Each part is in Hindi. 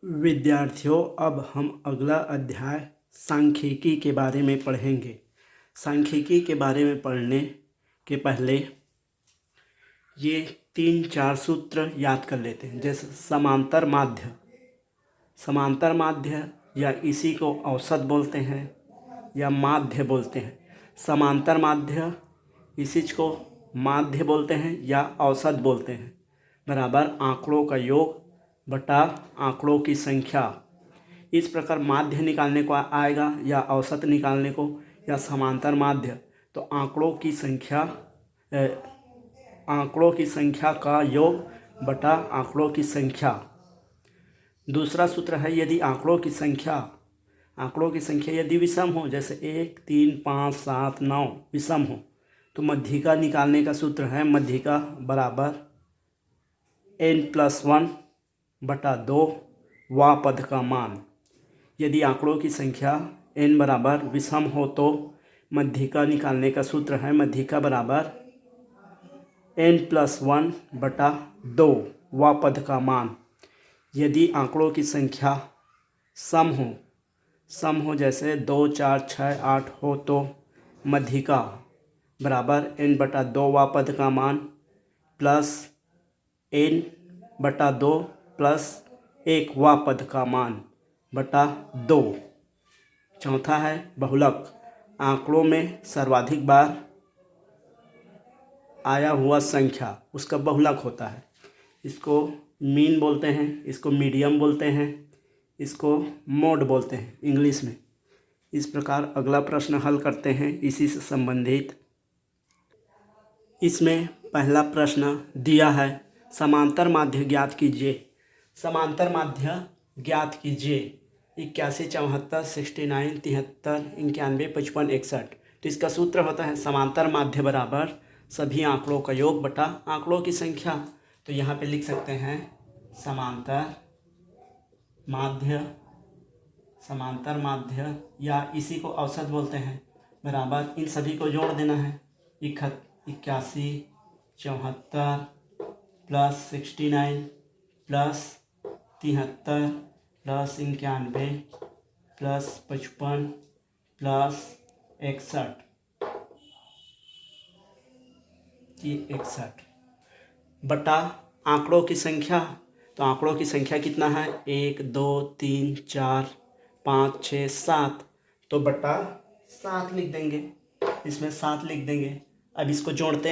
विद्यार्थियों, अब हम अगला अध्याय सांख्यिकी के बारे में पढ़ेंगे। सांख्यिकी के बारे में पढ़ने के पहले ये 3-4 सूत्र याद कर लेते हैं। जैसे समांतर माध्य या इसी को औसत बोलते हैं या माध्य बोलते हैं। समांतर माध्य इसी को माध्य बोलते हैं या औसत बोलते हैं, बराबर आंकड़ों का योग बटा आंकड़ों की संख्या। इस प्रकार माध्य निकालने को आएगा या औसत निकालने को या समांतर माध्य, तो आंकड़ों की संख्या का योग बटा आंकड़ों की संख्या। दूसरा सूत्र है, यदि आंकड़ों की संख्या यदि विषम हो, जैसे 1, 3, 5, 7, 9 विषम हो, तो मध्यिका निकालने का सूत्र है मध्यिका बराबर n+1 बटा 2 वा पद का मान। यदि आंकड़ों की संख्या n बराबर विषम हो तो मध्यिका निकालने का सूत्र है मध्यिका बराबर n+1 बटा 2 वा पद का मान। यदि आंकड़ों की संख्या सम हो जैसे 2, 4, 6, 8 हो तो मध्यिका बराबर n बटा 2 वा पद का मान प्लस n बटा 2 प्लस 1 वा पद का मान बटा 2। चौथा है बहुलक, आंकड़ों में सर्वाधिक बार आया हुआ संख्या उसका बहुलक होता है। इसको मीन बोलते हैं, इसको मीडियम बोलते हैं, इसको मोड बोलते हैं इंग्लिश में। इस प्रकार अगला प्रश्न हल करते हैं इसी से संबंधित। इसमें पहला प्रश्न दिया है, समांतर माध्य ज्ञात कीजिए। समांतर माध्य ज्ञात कीजिए 81, 74, 69, 73, 91, 55, 61। तो इसका सूत्र होता है समांतर माध्य बराबर सभी आंकड़ों का योग बटा आंकड़ों की संख्या। तो यहाँ पे लिख सकते हैं समांतर माध्य या इसी को औसत बोलते हैं बराबर इन सभी को जोड़ देना है। 81, 74 plus 69 plus 73 plus 91 plus 55 plus 61 बटा आंकड़ों की संख्या। तो आंकड़ों की संख्या कितना है, 1, 2, 3, 4, 5, 6, 7, तो बटा 7 लिख देंगे, इसमें 7 लिख देंगे। अब इसको जोड़ते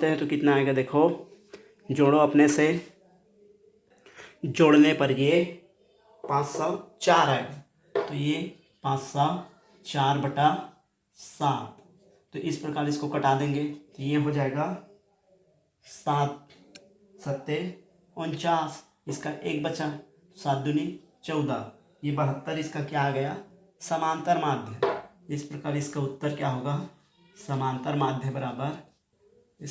हैं तो कितना आएगा, देखो जोड़ो अपने से, जोड़ने पर ये 504 आएगा। तो ये 504 बटा 7, तो इस प्रकार इसको कटा देंगे तो ये हो जाएगा 7 सत्ते 49, इसका 1 बचा, 7 दूनी 14, ये 72 इसका क्या आ गया, समांतर माध्य। इस प्रकार इसका उत्तर क्या होगा, समांतर माध्य बराबर ये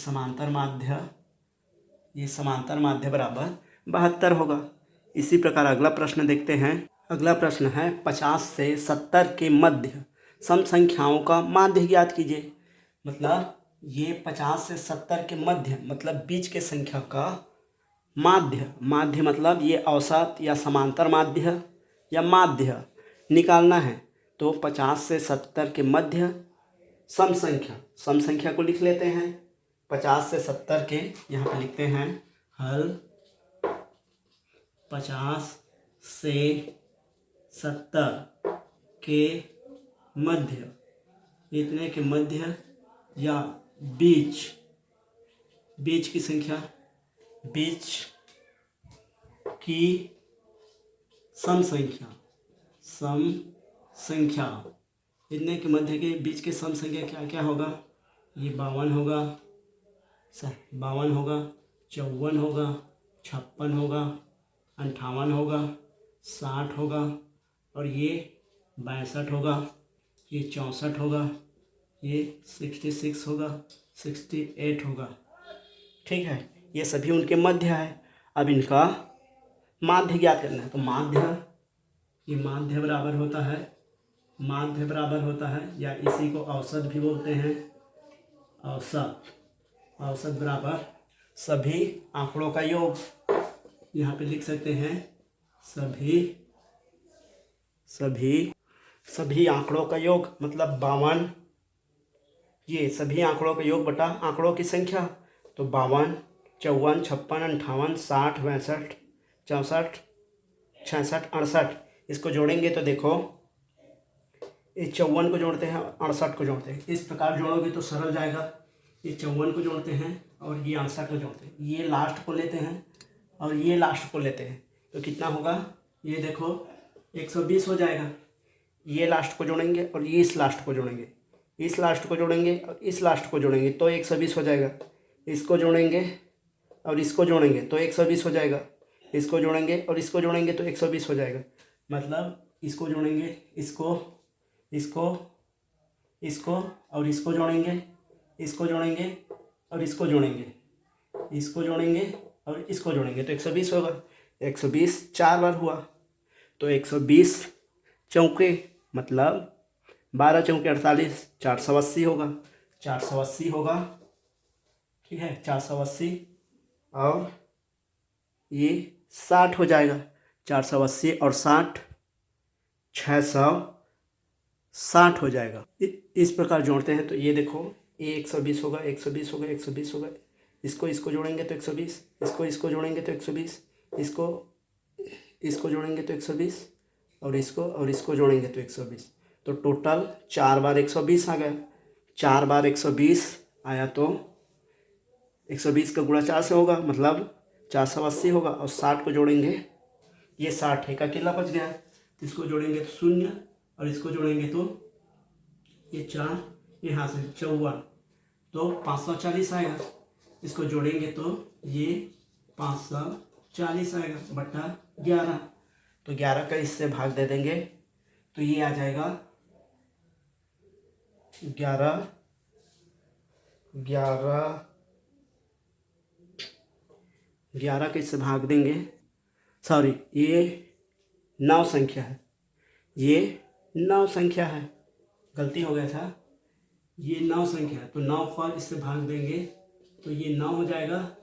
समांतर माध्य बराबर 72 होगा। इसी प्रकार अगला प्रश्न देखते हैं। अगला प्रश्न है 50 से 70 के मध्य सम संख्याओं का माध्य ज्ञात कीजिए। मतलब ये 50 से 70 के मध्य मतलब बीच के संख्या का माध्य मतलब ये औसत या समांतर माध्य या माध्य निकालना है। तो 50 से 70 के मध्य सम संख्या को लिख लेते हैं। 50 से 70 के यहाँ पे लिखते हैं हल 50 से 70 के मध्य, इतने के मध्य या बीच की संख्या, बीच की सम संख्या, इतने के मध्य के बीच के सम संख्या क्या क्या होगा, ये 52 होगा, 54 होगा, 56 होगा, 58 होगा, 60 होगा और ये 62 होगा, ये 64 होगा, ये 66 होगा, 68 होगा। ठीक है, ये सभी उनके मध्य है। अब इनका माध्य ज्ञात करना है। तो माध्य बराबर होता है या इसी को औसत भी बोलते हैं, औसत बराबर सभी आंकड़ों का योग यहाँ पे लिख सकते हैं सभी सभी सभी आंकड़ों का योग मतलब 52। ये सभी आंकड़ों का योग बटा आंकड़ों की संख्या, तो 52, 54, 56, 58, 60, 62, 64, 66, 68। इसको जोड़ेंगे तो देखो, इस 54 को जोड़ते हैं 68 को जोड़ते हैं, इस प्रकार जोड़ोगे तो सरल जाएगा। ये 54 को जोड़ते हैं और ये 68 को जोड़ते हैं, ये लास्ट को लेते हैं और ये लास्ट को लेते हैं, तो कितना होगा, ये देखो 120 हो जाएगा। ये लास्ट को जोड़ेंगे और ये इस लास्ट को जोड़ेंगे, इस लास्ट को जोड़ेंगे और इस लास्ट को जोड़ेंगे तो 120 हो जाएगा। इसको जोड़ेंगे और इसको जोड़ेंगे तो 120 हो जाएगा। इसको जोड़ेंगे और इसको जोड़ेंगे तो 120 हो जाएगा। मतलब इसको जोड़ेंगे, इसको इसको इसको और इसको जोड़ेंगे, इसको जोड़ेंगे और इसको जोड़ेंगे, इसको जोड़ेंगे और इसको जोड़ेंगे तो 120 होगा। 120 4 बार हुआ तो 120 चौके मतलब 12 चौके 48, 480 होगा। 480 होगा, ठीक है, 480 और ये 60 हो जाएगा। 480 और 60 660 हो जाएगा। इस प्रकार जोड़ते हैं तो ये देखो, ये 120 होगा, 120 होगा, 120 होगा। इसको जोड़ेंगे तो 120, इसको जोड़ेंगे तो 120, इसको जोड़ेंगे तो 120 और इसको जोड़ेंगे तो 120। तो टोटल 4 बार 120 आ गया। 4 बार 120 आया तो 120 का गुणा 4 से होगा मतलब 480 होगा और 60 को जोड़ेंगे, ये 60 एक अकेला बच गया, तो इसको जोड़ेंगे तो 0 और इसको जोड़ेंगे तो ये 4, यहाँ से 54 तो 540 आएगा। इसको जोड़ेंगे तो ये 540 आएगा बटा 11, तो 11 का इससे भाग दे देंगे तो ये आ जाएगा 11 का इससे भाग देंगे, सॉरी ये 9 संख्या है, ये 9 संख्या है, गलती हो गया था, ये 9 संख्या है तो 9 पर इससे भाग देंगे तो ये 9 हो जाएगा,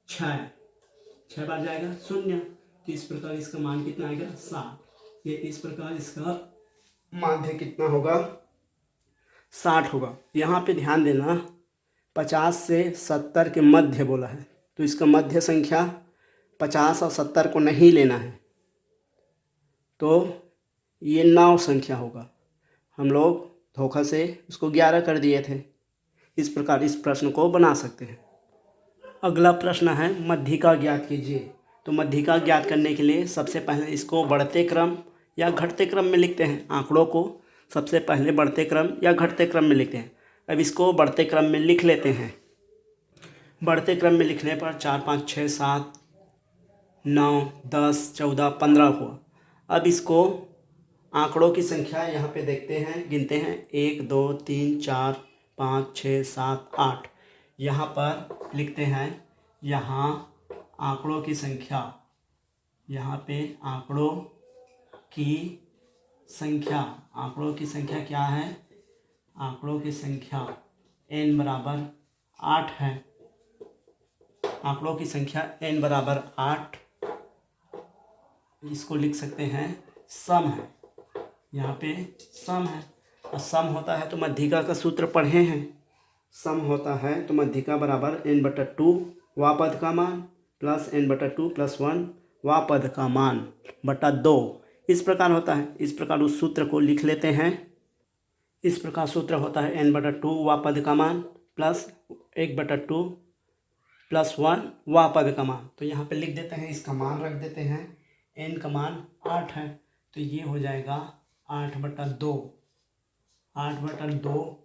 6 बार जाएगा 0, तो इस प्रकार इसका मान कितना आएगा 60। ये इस प्रकार इसका माध्य कितना होगा 60 होगा। यहाँ पे ध्यान देना 50 से 70 के मध्य बोला है, तो इसका मध्य संख्या 50 और 70 को नहीं लेना है, तो ये 9 संख्या होगा। हम लोग धोखा से उसको 11 कर दिए थे। इस प्रकार इस प्रश्न को बना सकते हैं। अगला प्रश्न है मध्यिका ज्ञात कीजिए। तो मध्यिका ज्ञात करने के लिए सबसे पहले इसको बढ़ते क्रम या घटते क्रम में लिखते हैं। आंकड़ों को सबसे पहले बढ़ते क्रम या घटते क्रम में लिखते हैं। अब इसको बढ़ते क्रम में लिख लेते हैं। बढ़ते क्रम में लिखने पर 4, 5, 6, 7, 9, 10, 14, 15 हुआ। अब इसको आंकड़ों की संख्या यहाँ पे देखते हैं, गिनते हैं 1, 2, 3, 4, 5, 6, 7, 8। यहाँ पर लिखते हैं, यहाँ आंकड़ों की संख्या, यहाँ पे आंकड़ों की संख्या क्या है, आंकड़ों की संख्या n बराबर 8 है। आंकड़ों की संख्या n बराबर 8, इसको लिख सकते हैं सम है, यहाँ पे सम है। और सम होता है तो मध्यिका का सूत्र पढ़े हैं। सम होता है तो मध्यिका बराबर n/2 वा पद का मान प्लस n/2 + 1 वा पद का मान बटा 2, इस प्रकार होता है। इस प्रकार उस सूत्र को लिख लेते हैं। इस प्रकार सूत्र होता है n/2 वा पद का मान प्लस 1/2 + 1 वा पद का मान। तो यहाँ पे लिख देते हैं, इसका मान रख देते हैं। n का मान 8 है तो ये हो जाएगा 8/2, 8/2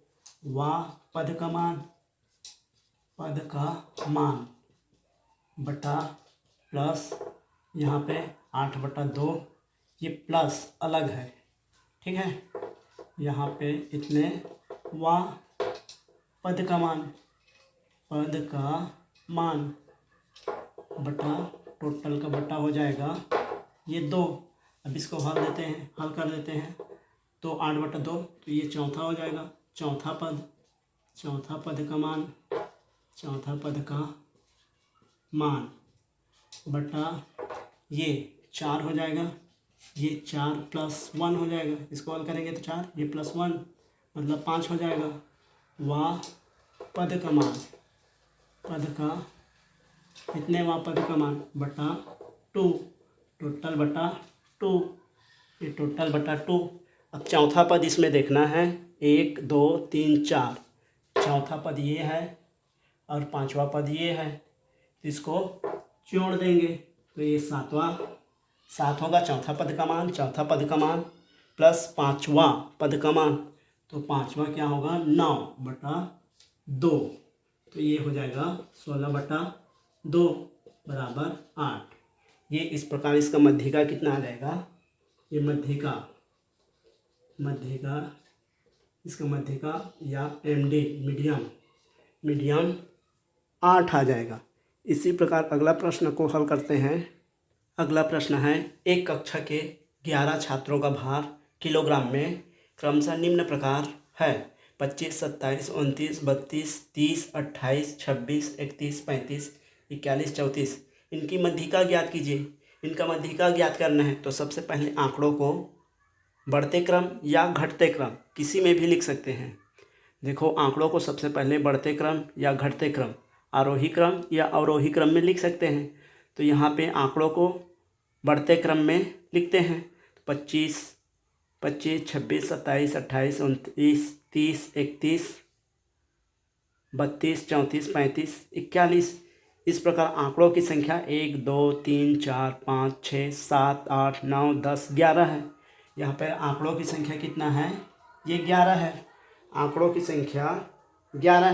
वा पद का मान बटा प्लस, यहाँ पे 8/2, ये प्लस अलग है, ठीक है। यहाँ पे इतने वा पद का मान बटा टोटल का बटा हो जाएगा ये 2। अब इसको हल कर देते हैं तो 8/2, तो ये चौथा हो जाएगा, चौथा पद का मान बटा ये 4 हो जाएगा, ये 4 + 1 हो जाएगा, इसको हल करेंगे तो 4, ये +1 मतलब 5 हो जाएगा। व पद का मान, पद का कितने व पद का मान बटा 2, टोटल बटा 2, ये टोटल बटा 2। अब चौथा पद इसमें देखना है, 1 2 3 4, चौथा पद ये है और पांचवा पद ये है, इसको जोड़ देंगे तो ये 7 होगा चौथा पद का मान, चौथा पद का मान प्लस पांचवा पद का मान, तो पांचवा क्या होगा 9 बटा 2, तो ये हो जाएगा 16 बटा 2 बराबर 8। ये इस प्रकार इसका मध्यिका कितना आ जाएगा, ये मध्यिका इसका मध्यिका या MD मीडियम 8 आ जाएगा। इसी प्रकार अगला प्रश्न को हल करते हैं। अगला प्रश्न है, एक कक्षा के 11 छात्रों का भार किलोग्राम में क्रमशः निम्न प्रकार है 25, 27, 29, 32, 30, 28, 26, 31, 35, 41, 34। इनकी मध्यिका ज्ञात कीजिए। इनका मध्यिका ज्ञात करना है तो सबसे पहले आंकड़ों को बढ़ते क्रम या घटते क्रम किसी में भी लिख सकते हैं। देखो आंकड़ों को सबसे पहले बढ़ते क्रम या घटते क्रम, आरोही क्रम या अवरोही क्रम में लिख सकते हैं। तो यहाँ पे आंकड़ों को बढ़ते क्रम में लिखते हैं, 25, 26, 26, 27, 28, 29, 30, 31, 32, 34, 35, 41। इस प्रकार आंकड़ों की संख्या 1 2 3 4 5 6 7 8 9 10 11 है। यहाँ पर आंकड़ों की संख्या कितना है, ये 11 है। आंकड़ों की संख्या 11